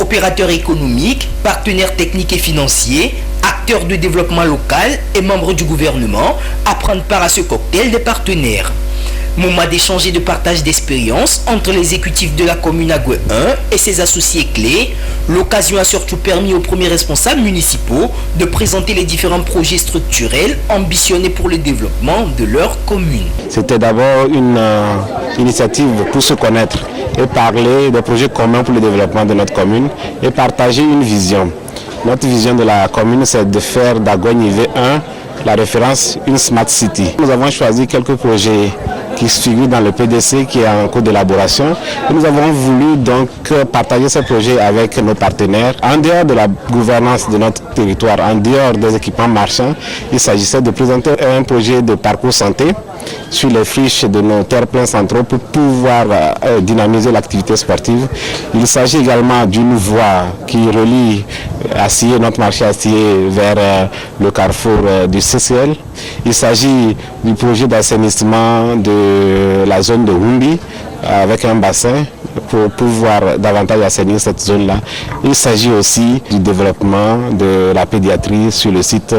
opérateurs économiques, partenaires techniques et financiers, acteurs de développement local et membres du gouvernement à prendre part à ce cocktail des partenaires. Moment d'échange et de partage d'expériences entre l'exécutif de la commune Agoué 1 et ses associés clés. L'occasion a surtout permis aux premiers responsables municipaux de présenter les différents projets structurels ambitionnés pour le développement de leur commune. C'était d'abord une initiative pour se connaître et parler des projets communs pour le développement de notre commune et partager une vision. Notre vision de la commune, c'est de faire d'Agoué 1 la référence, une Smart City. Nous avons choisi quelques projets qui figurent dans le PDC qui est en cours d'élaboration. Nous avons voulu donc partager ces projets avec nos partenaires. En dehors de la gouvernance de notre territoire, en dehors des équipements marchands, il s'agissait de présenter un projet de parcours santé sur les friches de nos terre-pleins centraux pour pouvoir dynamiser l'activité sportive. Il s'agit également d'une voie qui relie Assié, notre marché Assié, vers le carrefour du CCL. Il s'agit du projet d'assainissement de la zone de Humbi avec un bassin pour pouvoir davantage assainir cette zone-là. Il s'agit aussi du développement de la pédiatrie sur le site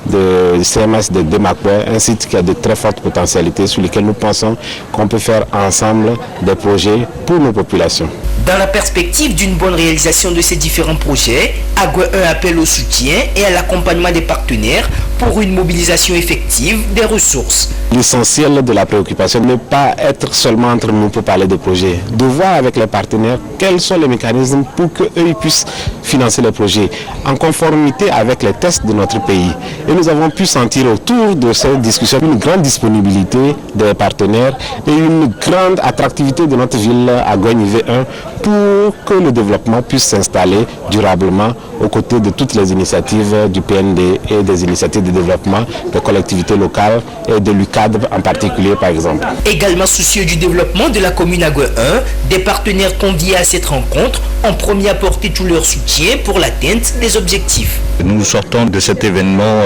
du CMS de Demakwe, un site qui a de très fortes potentialités sur lesquelles nous pensons qu'on peut faire ensemble des projets pour nos populations. Dans la perspective d'une bonne réalisation de ces différents projets, Agoué 1 appelle au soutien et à l'accompagnement des partenaires pour une mobilisation effective des ressources. L'essentiel de la préoccupation n'est pas être seulement entre nous pour parler de projets, de voir avec les partenaires quels sont les mécanismes pour qu'eux puissent financer les projets en conformité avec les tests de notre pays. Et nous avons pu sentir autour de cette discussion une grande disponibilité des partenaires et une grande attractivité de notre ville Agoué 1 pour que le développement puisse s'installer durablement aux côtés de toutes les initiatives du PND et des initiatives de développement des collectivités locales et de l'UCAD en particulier par exemple. Également soucieux du développement de la commune Agoué 1, des partenaires conviés à cette rencontre ont promis apporter tout leur soutien pour l'atteinte des objectifs. Nous sortons de cet événement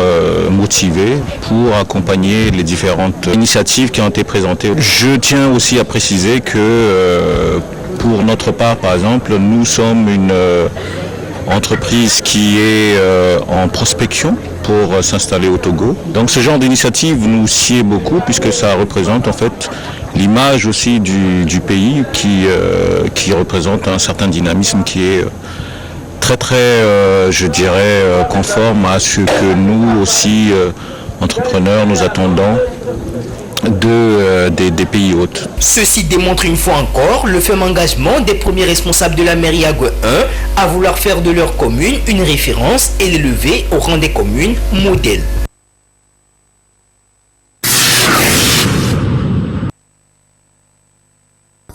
motivés pour accompagner les différentes initiatives qui ont été présentées. Je tiens aussi à préciser que pour notre part, par exemple, nous sommes une entreprise qui est en prospection pour s'installer au Togo. Donc ce genre d'initiative nous sied beaucoup puisque ça représente en fait l'image aussi du pays qui représente un certain dynamisme qui est très, je dirais, conforme à ce que nous aussi, entrepreneurs, nous attendons des pays hôtes. Ceci démontre une fois encore le ferme engagement des premiers responsables de la mairie Agoué 1 à vouloir faire de leur commune une référence et l'élever au rang des communes modèles.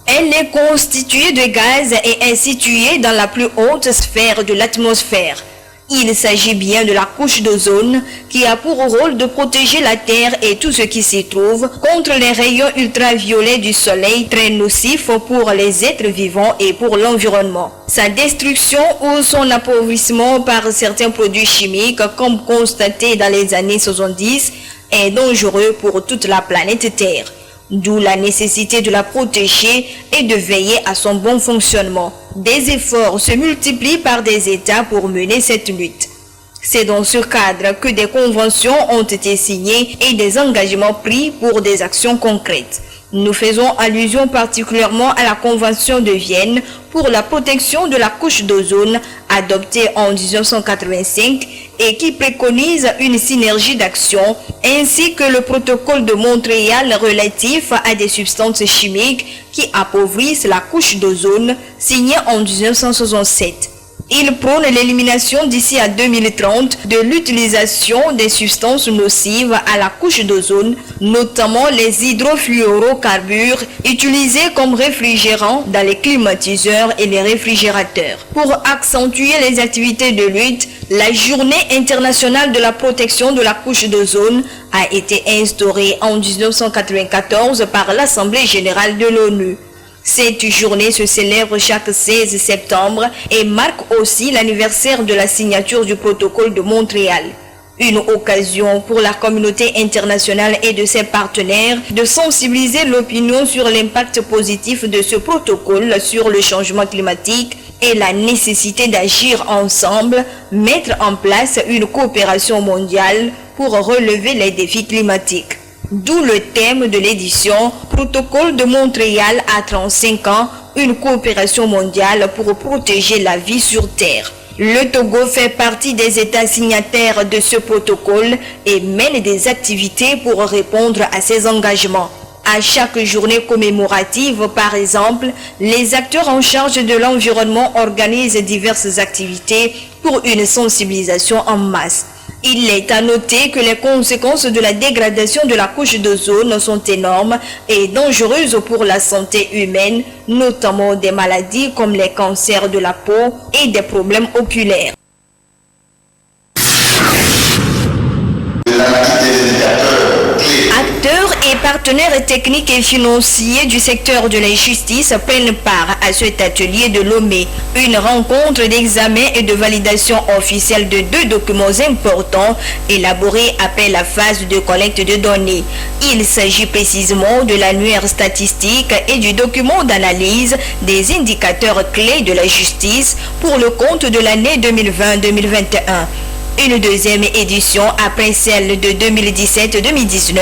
Elle est constituée de gaz et est située dans la plus haute sphère de l'atmosphère. Il s'agit bien de la couche d'ozone qui a pour rôle de protéger la Terre et tout ce qui s'y trouve contre les rayons ultraviolets du soleil très nocifs pour les êtres vivants et pour l'environnement. Sa destruction ou son appauvrissement par certains produits chimiques comme constaté dans les années 70 est dangereux pour toute la planète Terre. D'où la nécessité de la protéger et de veiller à son bon fonctionnement. Des efforts se multiplient par des États pour mener cette lutte. C'est dans ce cadre que des conventions ont été signées et des engagements pris pour des actions concrètes. Nous faisons allusion particulièrement à la Convention de Vienne pour la protection de la couche d'ozone adoptée en 1985 et qui préconise une synergie d'action, ainsi que le protocole de Montréal relatif à des substances chimiques qui appauvrissent la couche d'ozone, signé en 1967. Il prône l'élimination d'ici à 2030 de l'utilisation des substances nocives à la couche d'ozone, notamment les hydrofluorocarbures utilisés comme réfrigérants dans les climatiseurs et les réfrigérateurs. Pour accentuer les activités de lutte, la Journée internationale de la protection de la couche d'ozone a été instaurée en 1994 par l'Assemblée générale de l'ONU. Cette journée se célèbre chaque 16 septembre et marque aussi l'anniversaire de la signature du protocole de Montréal. Une occasion pour la communauté internationale et de ses partenaires de sensibiliser l'opinion sur l'impact positif de ce protocole sur le changement climatique et la nécessité d'agir ensemble, mettre en place une coopération mondiale pour relever les défis climatiques. D'où le thème de l'édition Protocole de Montréal à 35 ans, une coopération mondiale pour protéger la vie sur Terre. Le Togo fait partie des États signataires de ce protocole et mène des activités pour répondre à ses engagements. À chaque journée commémorative, par exemple, les acteurs en charge de l'environnement organisent diverses activités pour une sensibilisation en masse. Il est à noter que les conséquences de la dégradation de la couche d'ozone sont énormes et dangereuses pour la santé humaine, notamment des maladies comme les cancers de la peau et des problèmes oculaires. Acteurs et partenaires techniques et financiers du secteur de la justice prennent part à cet atelier de Lomé, une rencontre d'examen et de validation officielle de 2 documents importants élaborés après la phase de collecte de données. Il s'agit précisément de l'annuaire statistique et du document d'analyse des indicateurs clés de la justice pour le compte de l'année 2020-2021. Une deuxième édition après celle de 2017-2019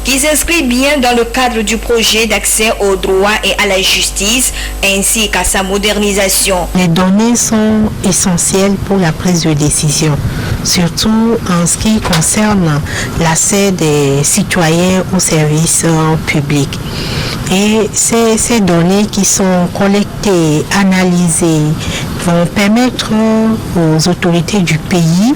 qui s'inscrit bien dans le cadre du projet d'accès au droit et à la justice ainsi qu'à sa modernisation. Les données sont essentielles pour la prise de décision, surtout en ce qui concerne l'accès des citoyens aux services publics. Et ces données qui sont collectées, analysées, vont permettre aux autorités du pays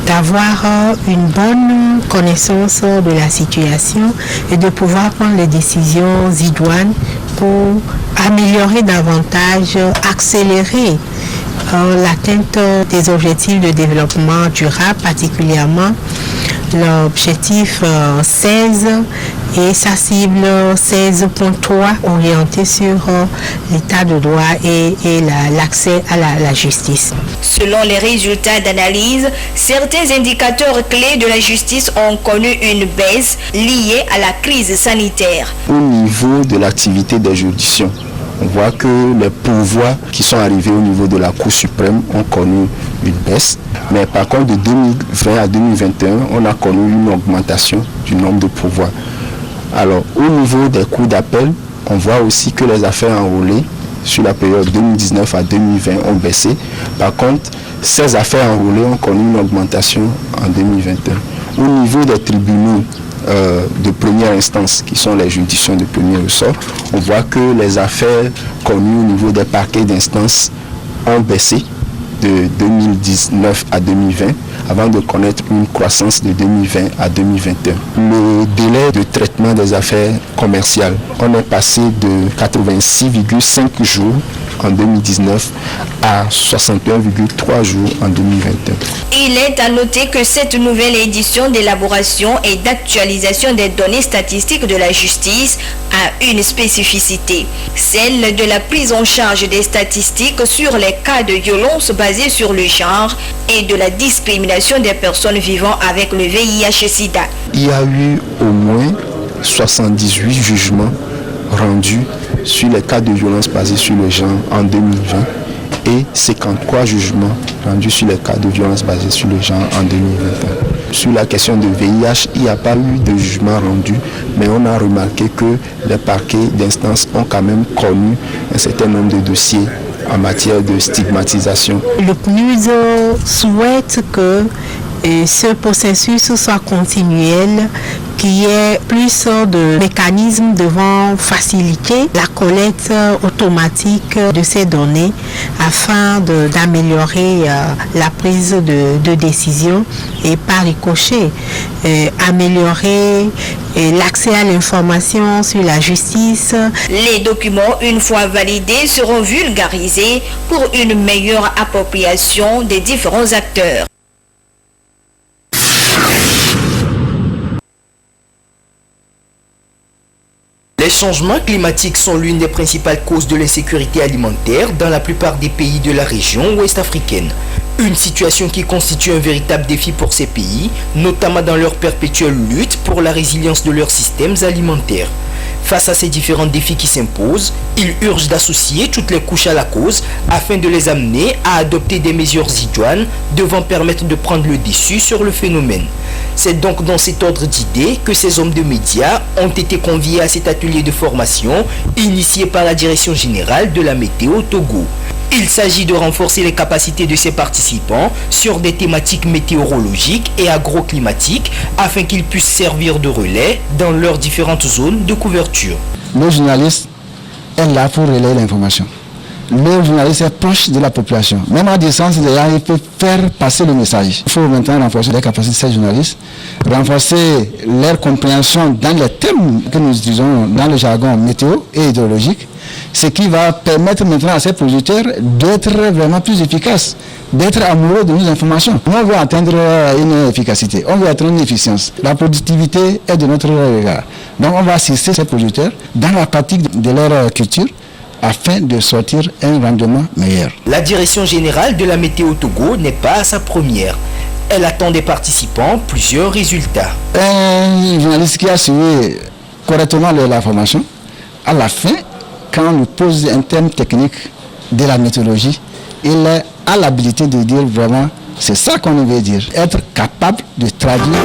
d'avoir une bonne connaissance de la situation et de pouvoir prendre les décisions idoines pour améliorer davantage, accélérer l'atteinte des objectifs de développement durable, particulièrement l'objectif 16 et sa cible 16.3 orientée sur l'état de droit et l'accès à la justice. Selon les résultats d'analyse, certains indicateurs clés de la justice ont connu une baisse liée à la crise sanitaire. Au niveau de l'activité des juridictions, on voit que les pourvois qui sont arrivés au niveau de la Cour suprême ont connu une baisse. Mais par contre, de 2020 à 2021, on a connu une augmentation du nombre de pourvois. Alors, au niveau des cours d'appel, on voit aussi que les affaires enrôlées sur la période 2019 à 2020 ont baissé. Par contre, ces affaires enrôlées ont connu une augmentation en 2021. Au niveau des tribunaux de première instance, qui sont les juridictions de premier ressort, on voit que les affaires connues au niveau des parquets d'instance ont baissé de 2019 à 2020, avant de connaître une croissance de 2020 à 2021. Le délai de traitement des affaires commerciales, on est passé de 86,5 jours en 2019 à 61,3 jours en 2021. Il est à noter que cette nouvelle édition d'élaboration et d'actualisation des données statistiques de la justice a une spécificité, celle de la prise en charge des statistiques sur les cas de violence basés sur le genre et de la discrimination des personnes vivant avec le VIH-Sida. Il y a eu au moins 78 jugements rendus sur les cas de violence basés sur le genre en 2020 et 53 jugements rendus sur les cas de violence basés sur le genre en 2021. Sur la question de VIH, il n'y a pas eu de jugement rendu, mais on a remarqué que les parquets d'instance ont quand même connu un certain nombre de dossiers en matière de stigmatisation. Le PNUD souhaite que ce processus soit continuel, qu'il y ait plus de mécanismes devant faciliter la collecte automatique de ces données afin d'améliorer la prise de décision et par ricochet améliorer l'accès à l'information sur la justice. Les documents, une fois validés, seront vulgarisés pour une meilleure appropriation des différents acteurs. Les changements climatiques sont l'une des principales causes de l'insécurité alimentaire dans la plupart des pays de la région ouest africaine. Une situation qui constitue un véritable défi pour ces pays, notamment dans leur perpétuelle lutte pour la résilience de leurs systèmes alimentaires. Face à ces différents défis qui s'imposent, il urge d'associer toutes les couches à la cause afin de les amener à adopter des mesures idoines devant permettre de prendre le dessus sur le phénomène. C'est donc dans cet ordre d'idées que ces hommes de médias ont été conviés à cet atelier de formation initié par la Direction générale de la météo Togo. Il s'agit de renforcer les capacités de ces participants sur des thématiques météorologiques et agroclimatiques afin qu'ils puissent servir de relais dans leurs différentes zones de couverture. Le journaliste est là pour relayer l'information. Le journaliste est proche de la population. Même à distance, il peut faire passer le message. Il faut maintenant renforcer les capacités de ces journalistes, renforcer leur compréhension dans les termes que nous utilisons dans le jargon météo et hydrologique, ce qui va permettre maintenant à ces producteurs d'être vraiment plus efficaces, d'être amoureux de nos informations. On veut atteindre une efficacité, on veut atteindre une efficience. La productivité est de notre regard. Donc on va assister ces producteurs dans la pratique de leur culture afin de sortir un rendement meilleur. La Direction générale de la météo Togo n'est pas à sa première. Elle attend des participants plusieurs résultats. Un journaliste qui a suivi correctement la formation, à la fin, quand on lui pose un thème technique de la météorologie, il a l'habilité de dire vraiment, c'est ça qu'on veut dire, être capable de traduire